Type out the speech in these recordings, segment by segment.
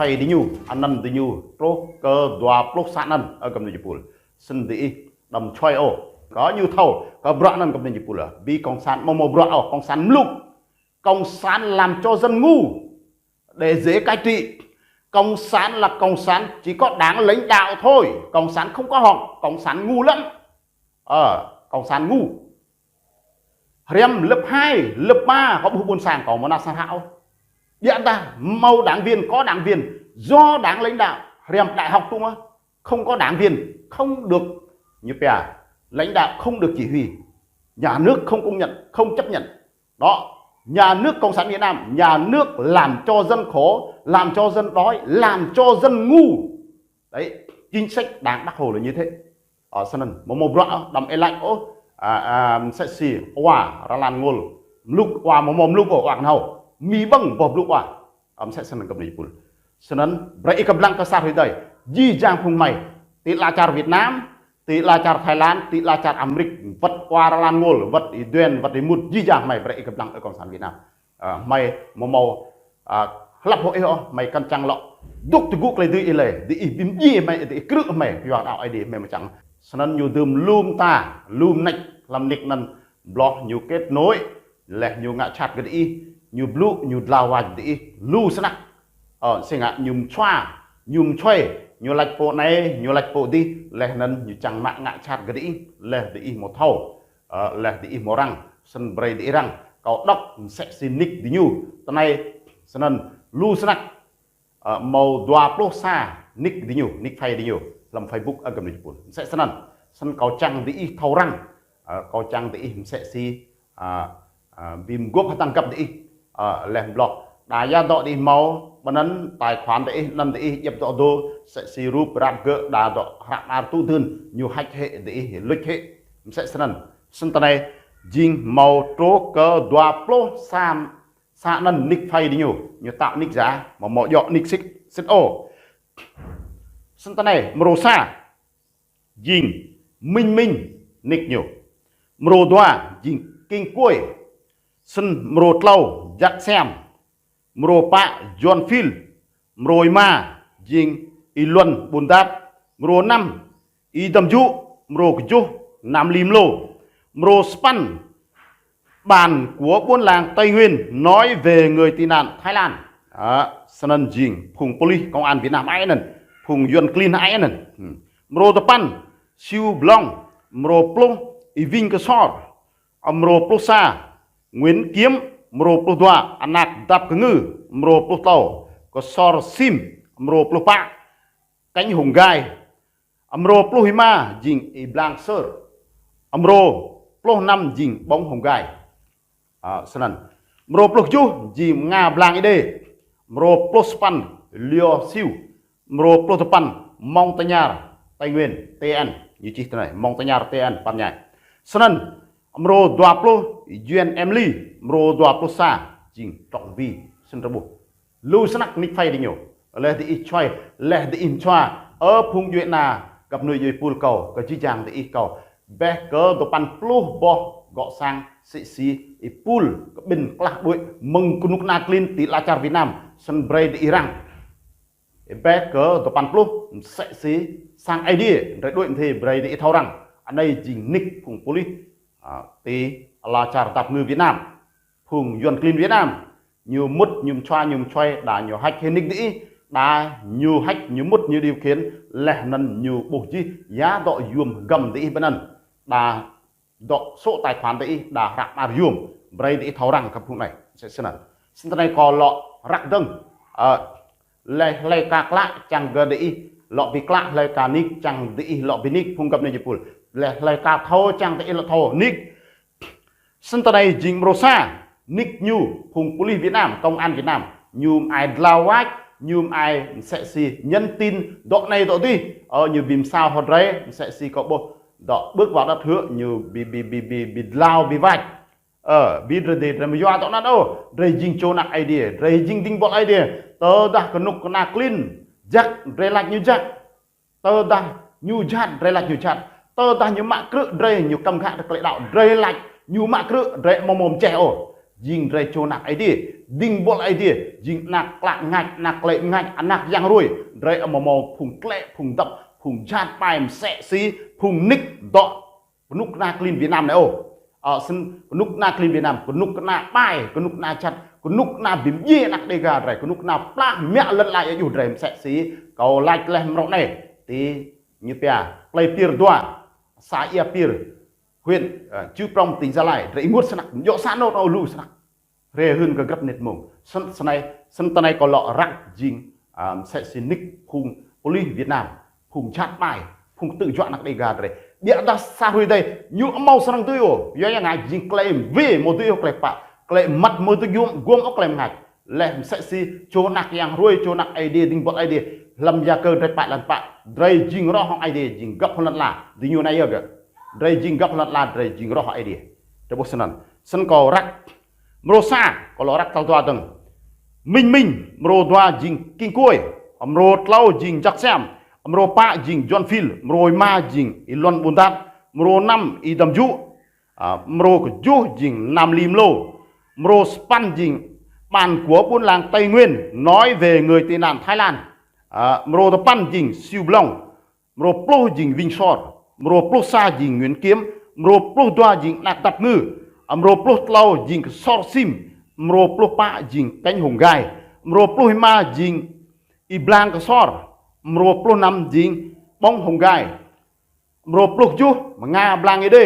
phay đi nhu anh năn đi nhu trô cơ đoà plốt sát năn ở cầm này chụp xin đi đầm choy ô có như thầu có bọt năn cầm này chụp là vì cộng sản mò bọt ô cộng sản lúc cộng sản làm cho dân ngu để dễ cai trị. Cộng sản là cộng sản chỉ có đảng lãnh đạo thôi, cộng sản không có họ, cộng sản ngu lắm. Cộng sản ngu. Riêng lớp 2, lớp 3 có buôn sàng có món sản hạo. Điện ta màu đảng viên có đảng viên do đảng lãnh đạo. Riêng đại học cũng không có đảng viên, không được như bè lãnh đạo không được chỉ huy, nhà nước không công nhận, không chấp nhận. Đó. Nhà nước Cộng sản Việt Nam, nhà nước làm cho dân khổ, làm cho dân đói, làm cho dân ngu. Đấy, chính sách đảng Bác Hồ là như thế. Ở sân một rõ đầm e lạnh sẽ xì hòa ra lan ngôn lúc hòa một lúc của hoàng hậu mi băng bọc lúc hòa sẽ sân cầm này pun sân vậy cầm lăng cơ sa hồi đây di giang phùng mày tỷ là char Việt Nam tỷ là char Thái Lan tỷ là char Amerik vật qua ra lan ngôn vật ý đen vật ý một di giang mày vậy cầm lăng ở Cộng sản Việt Nam mày màu lắp hội ho mày căn trăng lọ đúc từ gục lấy đi lệ đi bím gì mày đi cứ mày vào đạo ai đi mày mà chẳng sân nhiều đùm lùm ta lùm nách làm nick năn block nhiều kết nối lẹ nhiều ngã chặt cái đi nhiều blue nhiều lao vào đi lu sân xem ngã nhung choa nhung choy nhiều lạch bộ này nhiều lạch bộ đi lẹ năn nhiều chẳng mạng ngã chặt cái đi lẹ đi một thầu lẹ đi một răng sân bray đi răng cậu đốc sẽ xin nick đi nhiều tận này sân lu sân màu đoà pro xa nick đi nhiều nick phay đi nhiều làm Facebook ở cầm này sẽ sân cầu trăng đi thâu răng cầu trăng đi sẽ si bìm gốc tăng cấp đi làm blog đại gia đọ đi máu bênนั้นtài khoản đi nằm đi nhập đọ đô sẽ si rúp rap gỡ đà đọ rap ar tu đơn nhiều hack hệ đi lịch hệ sẽ sân này jing màu trố cơ đoà pro sam sa nần nick phay đi nhiều tạo nick giá mà mọi dọ nick xích ô sân này mrosa jing minh nick nhiều mro đoa jing kinh cuối sân mro lâu dắt xem mro pa John Phil mro ma jing y luân bồn đáp mro năm y đầm dụ mro ju nam lim lô mro span bàn của buôn làng Tây Nguyên nói về người tị nạn Thái Lan sân jing phùng poli công an Việt Nam ai nè phùng yuan clean ai nè mro tập pan siêu blong mro plong y vinh cơ sor mro plosa Nguyễn Kiếm mro plodoa anak đáp cơ ngư mro plotau có sor sim mro plopa cánh hùng gai mro plohima jing y blanc sir mro ploh năm jing bóng hùng gai sân mro plohju jing nga blanc ide mro plospan lio siu mro plotopan Montañar Tây Nguyên TN như chi thế này Montañar TN pan nhảy sân mro doaplo Duyên Emily mro doaplo sa jing trọng vi sân rabu lưu snack nick phay đi nhiều lẽ thì ít choy lẽ thì in choa ở phung duyên na gặp người dưới pool cầu cái chi chàng thì ít cầu bé cỡ tổ pan plu bo gọ sang sĩ ít pool cái bình lạc đuổi mừng kunuk na clean tí la char Việt Nam sân bray đi Iran bé cỡ tổ pan plu sẽ xí sang idea rồi đuổi thì bray đi thâu rằng ở đây jing nick phung poli tí là char tập người Việt Nam phung yuan clean Việt Nam nhiều mút nhiều choy đã nhiều hack nick đi đã nhiều hack nhiều mút nhiều điều khiến lẻ nần nhiều bộ chi giá đọ dùm gầm đi bên nần đã đọ số tài khoản đi đã rạc mà dùm bray đi thấu rằng các phung này sẽ xin này có lọ rạc đâng lệ cạc lại chẳng gờ đi lọ bị lạ lệ cà nick chẳng đi lọ bị nick phung cập này chụp lệ cà thô chẳng đi lọ thô nick xin này jing rosa nick new phùng poli Việt Nam công an Việt Nam nhùm ai lao wách nhùm ai sẽ si nhân tin độ này độ đi như bìm sao hoặc đấy sẽ si có bộ đó bước vào đất hứa như bị lao bị vạch bị rồi để mà do đó đâu rồi jing cho nạc idea rồi jing đinh bộ idea tớ đã có nục có nạc clean jack rồi lại như jack tớ đã như jack rồi lại như jack tớ đã như mạ cự rồi như cầm khát được lệ đạo rồi lại như mạ cự rồi mồm trẻ jing dre cho nak idea ding bol idea jing nak klak nak lệ ngạch nak yang ruồi dre mo phùng klệ phùng tập phùng chat bài sẽ xí phùng nick dọ nút na clean Việt Nam này ô sân nút na clean Việt Nam nút na bài nút na chặt nút na bìm ye nak dega dre nút na plak mẹ lần lại ởอยู่dre sẽ xí cầu like lem rộng này thì như pia play pier doa sa ia pier huyện chư prong tỉnh Gia Lai rẫy muốt snak dọ sa nốt au lu snak re hơn cái gấp nét mông sân này có lọ rắc jing sẽ xin nick phùng poli Việt Nam phùng chat bài phùng tự chọn nặc đây gà rồi địa đã xa hồi đây nhu mau sang tôi ồ do như ngài jing claim về một tôi claim bạ claim mặt một tôi gom ốc claim ngài lem sẽ si cho nặc yang ruồi cho nặc idea đinh bọt idea làm gia cơ đây bạ lần bạ đây jing rõ hong idea jing gấp hơn là đi nhu này giờ đây jing gấp hơn là đây jing rõ hong idea để bớt sân cầu rắc Mrosa kalau rak tau tua teng minh mro dua jing king koi mro tlau jing jaksam mro pa jing John Phil mro ma jing Ilon Buntat mro nam idam ju mro ju jing Nam Lim Lô mro span jing ban của buôn làng Tây Nguyên nói về người tị nạn Thái Lan mro pan jing Siêu Long mro plo jing Vinh Sor mro plo sa jing Nguyễn Kiếm mro plo dua jing Nạc Tập Ngư mro plo tlau jing Sor Sim mro plo pa jing Cánh Hùng Gai mro plo ma jing Iblang Sor mro plo nam jing Bong Hùng Gai mro plo ju Nga Blang Ede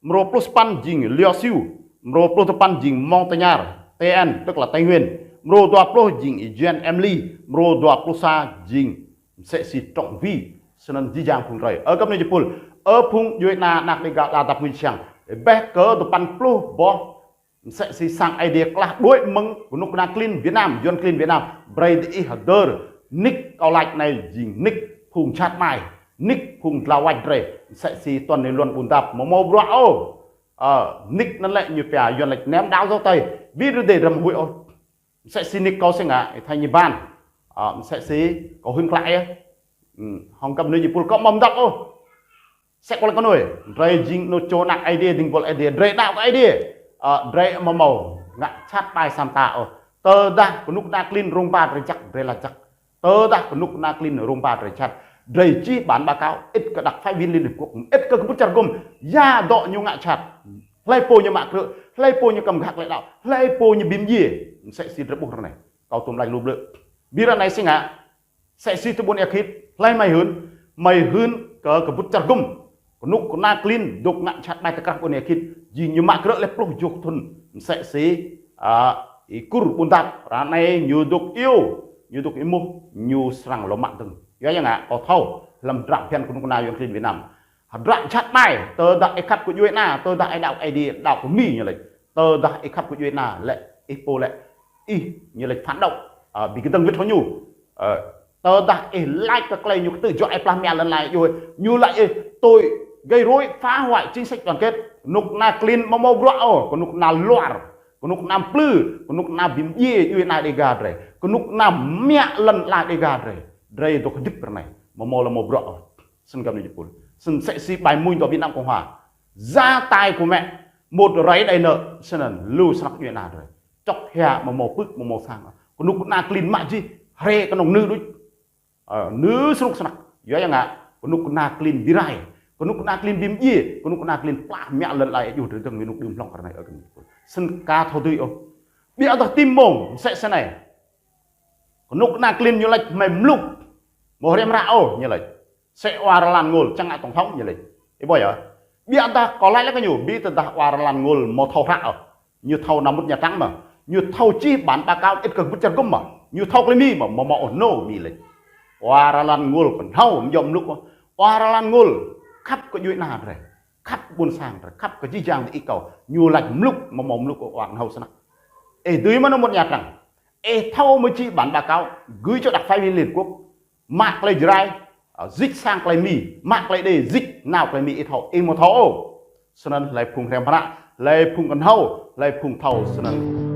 mro plo span jing Liao Siu mro plo pan jing Montagnard TN tức là Tây Nguyên mro doa plo jing Jean Emily mro doa plo sa jing sẽ si trọng vi sân di giang phùng rầy ở cấp nơi Japan ở phùng Việt Nam nạc đi gạo tập nguyên chẳng bé cỡ tụ pan plo bo sẽ si sang idea là đuổi mừng của nút na clean Việt Nam John clean Việt Nam braid i hader nick cao lạch này jing nick phùng chat mai nick phùng lao wạch rầy sẽ si tuần này luôn buồn tập mô bro nick nó lại như phải John lạch ném đáo dấu tay biết được để rầm hụi ô sẽ si nick có sẽ ngại thay như ban sẽ si có hưng lại hong cầm nơi Japan có mầm đọc ô sẽ có con nổi rầy jing nó cho nặng idea đình vol idea rầy đạo cái idea rầy màu ngạ chat bài sam ta ô tơ đa của nút na clean rung ba rầy chắc rầy là chắc tơ đa của nút na clean rung ba rầy chắc rầy chi bản báo cáo ít cả đặc phái viên liên hiệp quốc ít cả bút chặt gồm ya đọ như ngạ chặt lay po như mạc rợ lay po như cầm gạc lại đạo lay po như bím gì sẽ xin rất buồn này cầu tôm lành lùm lợ biết ra này sinh ạ sẽ xin tôi buồn ép hít lay mày hơn cả bút chặt gồm nút của na clean đục ngạ chặt bài các buồn ép hít gì như mạc rợ lay po dục thun sẽ xí ikur buồn tạp ra này như đục yêu như sang lo mạng từng do như ngạ có thâu làm rạng phen của nút na John clean Việt Nam rạng chat bài tờ đại khắp của Việt Nam tờ đại đạo ID đạo của Mỹ như vậy tờ đại khắp của Việt Nam lại ipo lại như là phản động vì cái tầng viết thấu nhủ tờ đại like các clay như tự chọn plan mẹ lần này rồi như lại tôi gây rối phá hoại chính sách đoàn kết nục na clean mau rõ của nục na loạn của nục na plư của nục na bím ye Việt Nam để gà rồi của nục na mẹ lần lại để gà rồi tôi cái đứt này mau là mau rõ xin cảm ơn Japan sân sẽ si bài mùi của Việt Nam Cộng Hòa gia tài của mẹ một ráy đầy nợ sân là lưu sắc Việt Nam rồi chọc hè mà màu bức mà màu sang còn lúc na clean mạ chi re cái nồng nữ đối nữ sốc sạc vậy ngạ còn lúc na clean virai còn lúc na clean bím gì còn lúc na clean plá mẹ lần lạiอยู่ถึงmình lúc đường lòng cái này ở cái sân ca thâu tươi ông bây giờ tim mồm sẽ này còn lúc na clean như lệch mềm lúc một đêm rạo như lệch sẽ hòa lan ngồi chẳng ngại tổng thống như vậy, ý bây giờ biết ta có lẽ là cái nhủ biết ta hòa lan ngồi một thầu rạo như thầu nằm một nhà trắng mà như thầu chi bản báo cáo ít cần bút chân công mà như thầu cái mi mà mỏ nô mi lên hòa lan ngồi còn thầu dòng lúc hòa lan ngồi khắp cái dưới nào rồi khắp buôn sang rồi khắp cái chi trang thì cầu như lạnh lúc mà mỏng lúc của hoàng hậu sang tưới mà nó một nhà trắng thầu mới chi bản báo cáo gửi cho đặc phái viên Liên Quốc mạc lấy dry dịch sang cái mì mạc lại để dịch nào cái mì thầu một thầu cho nên lại phùng rèm phá lại phùng cần hâu lại phùng thầu cho nên